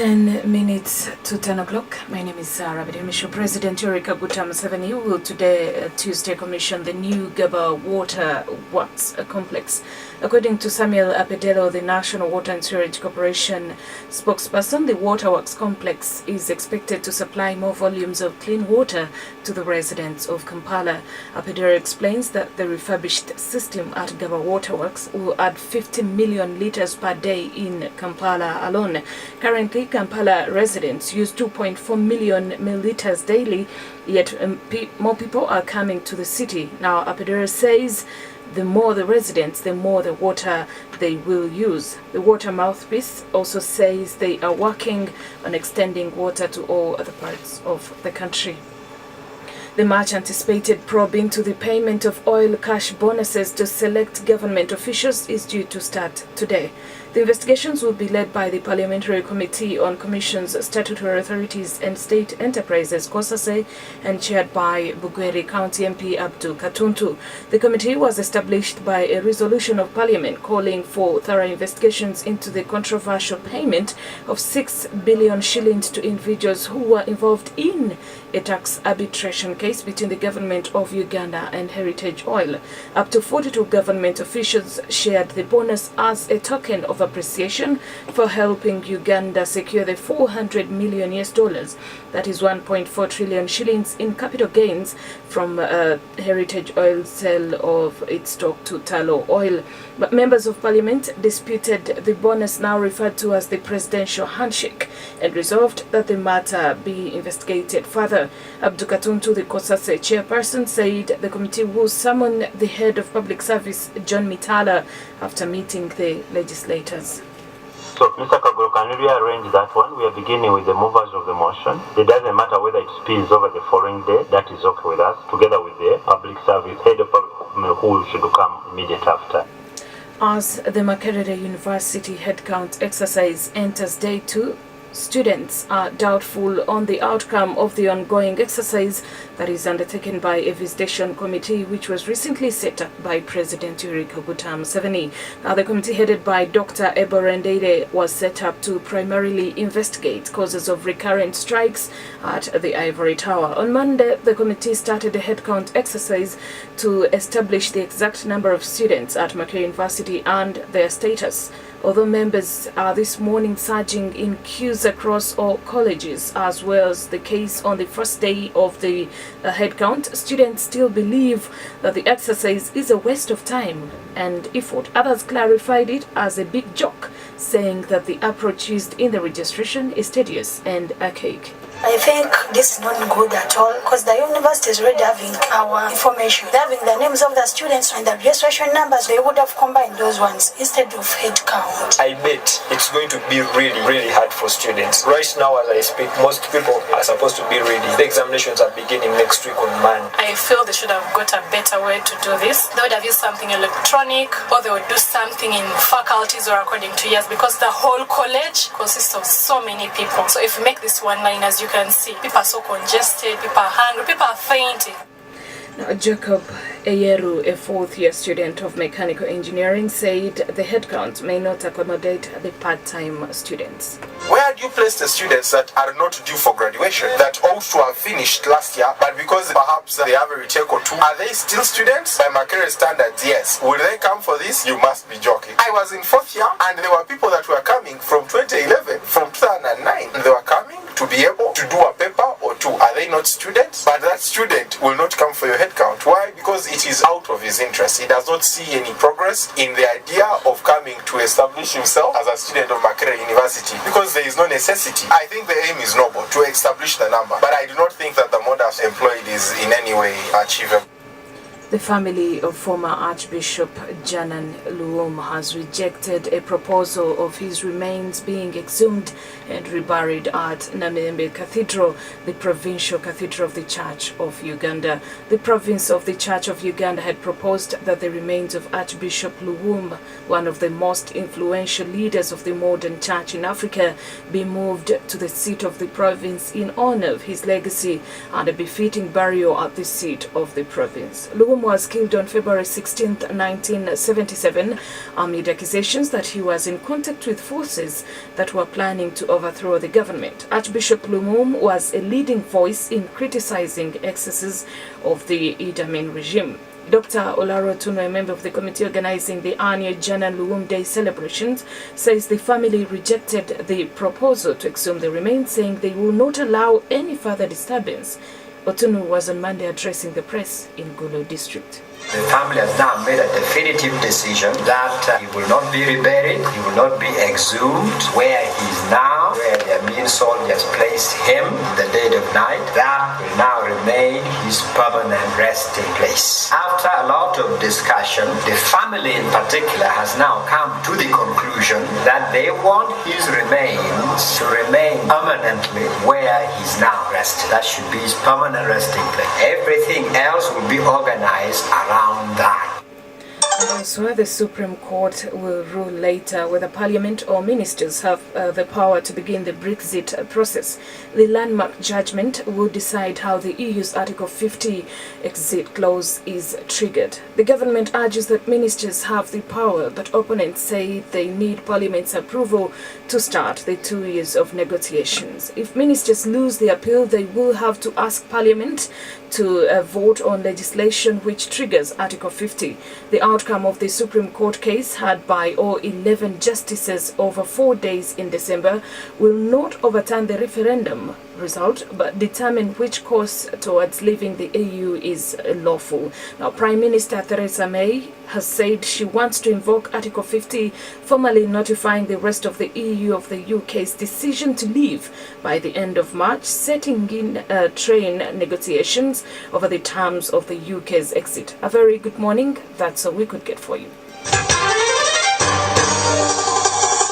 10 minutes to 10 o'clock. My name is Sara. Biryomumaisho President Agagwirrawo Museveni will today, Tuesday, commission the new Gaba Water Works complex. According to Samuel Apedelo, the National Water and Sewerage Corporation spokesperson, the waterworks complex is expected to supply more volumes of clean water to the residents of Kampala. Apedelo explains that the refurbished system at Gaba Waterworks will add 50 million litres per day in Kampala alone. Currently, Kampala residents use 2.4 million millilitres daily, yet more people are coming to the city. Now, Apedelo says the more the residents, the more the water they will use. The water mouthpiece also says they are working on extending water to all other parts of the country. The much anticipated probe into the payment of oil cash bonuses to select government officials is due to start today. The investigations will be led by the Parliamentary Committee on Commissions, Statutory Authorities and State Enterprises, COSASE, and chaired by Bugweri County MP Abdu Katuntu. The committee was established by a resolution of Parliament calling for thorough investigations into the controversial payment of 6 billion shillings to individuals who were involved in a tax arbitration case between the government of Uganda and Heritage Oil. Up to 42 government officials shared the bonus as a token of appreciation for helping Uganda secure the $400 million, that is 1.4 trillion shillings in capital gains from Heritage Oil sale of its stock to Talo Oil. But members of Parliament disputed the bonus, now referred to as the presidential handshake, and resolved that the matter be investigated further. Abdu Katuntu, the COSASE chairperson, said the committee will summon the head of public service, John Mitala, after meeting the legislators. So, Mr. Kagoro, can you rearrange that one? We are beginning with the movers of the motion. It doesn't matter whether it spills over the following day, that is okay with us, together with the public service head of public, who should come immediate after. As the Makerere University headcount exercise enters day 2, students are doubtful on the outcome of the ongoing exercise that is undertaken by a visitation committee which was recently set up by President Agagwirrawo Museveni. Now, the committee headed by Dr. Ebo Rendere was set up to primarily investigate causes of recurrent strikes at the Ivory Tower. On Monday, the committee started a headcount exercise to establish the exact number of students at Makerere University and their status. Although members are this morning surging in queues across all colleges, as was the case on the first day of the headcount, students still believe that the exercise is a waste of time and effort. Others clarified it as a big joke, saying that the approach used in the registration is tedious and archaic. I think this is not good at all because the university is already having our information. They're having the names of the students and the registration numbers. They would have combined those ones instead of head count. I bet it's going to be really hard for students. Right now, as I speak, most people are supposed to be ready. The examinations are beginning next week on Monday. I feel they should have got a better way to do this. They would have used something electronic, or they would do something in faculties or according to years, because the whole college consists of so many people. So if you make this one line, as you can see, people are so congested, people are hungry, people are fainting. Now, Jacob Eyeru, a fourth-year student of mechanical engineering, said the headcount may not accommodate the part-time students. Where do you place the students that are not due for graduation, that ought to have finished last year, but because perhaps they have a retake or two, are they still students? By Makerere standards, yes. Will they come for this? You must be joking. I was in 4th year, and there were people that were coming from 2011, from 2009, and they were coming to be able to do a paper or two. Are they not students? But that student will not come for your headcount. Why? Because it is out of his interest. He does not see any progress in the idea of coming to establish himself as a student of Makerere University, because there is no necessity. I think the aim is noble, to establish the number, but I do not think that the model employed is in any way achievable. The family of former Archbishop Janan Luwum has rejected a proposal of his remains being exhumed and reburied at Namirembe Cathedral, the provincial cathedral of the Church of Uganda. The province of the Church of Uganda had proposed that the remains of Archbishop Luwum, one of the most influential leaders of the modern church in Africa, be moved to the seat of the province in honor of his legacy and a befitting burial at the seat of the province. Luwum Plumum was killed on February 16, 1977, amid accusations that he was in contact with forces that were planning to overthrow the government. Archbishop Plumum was a leading voice in criticizing excesses of the Idi Amin regime. Dr. Olaro Tuno, a member of the committee organizing the annual Jana Luwum Day celebrations, says the family rejected the proposal to exhume the remains, saying they will not allow any further disturbance. Otunu was on Monday addressing the press in Gulu district. The family has now made a definitive decision that he will not be reburied, he will not be exhumed where he is now, where the Amin soldiers placed him in the dead of night. That will now remain his permanent resting place. After a lot of discussion, the family in particular has now come to the conclusion that they want his remains to remain permanently where he's now resting. That should be his permanent resting place. Everything else will be organized around that. And also, the Supreme Court will rule later whether Parliament or ministers have the power to begin the Brexit process. The landmark judgment will decide how the EU's Article 50 exit clause is triggered. The government argues that ministers have the power, but opponents say they need Parliament's approval to start the 2 years of negotiations. If ministers lose the appeal, they will have to ask Parliament to vote on legislation which triggers Article 50. The outcome of the Supreme Court case, heard by all 11 justices over 4 days in December, will not overturn the referendum result but determine which course towards leaving the EU is lawful. Now, Prime Minister Theresa May has said she wants to invoke Article 50, formally notifying the rest of the EU of the UK's decision to leave by the end of March, setting in train negotiations over the terms of the UK's exit. A very good morning. That's all we could get for you.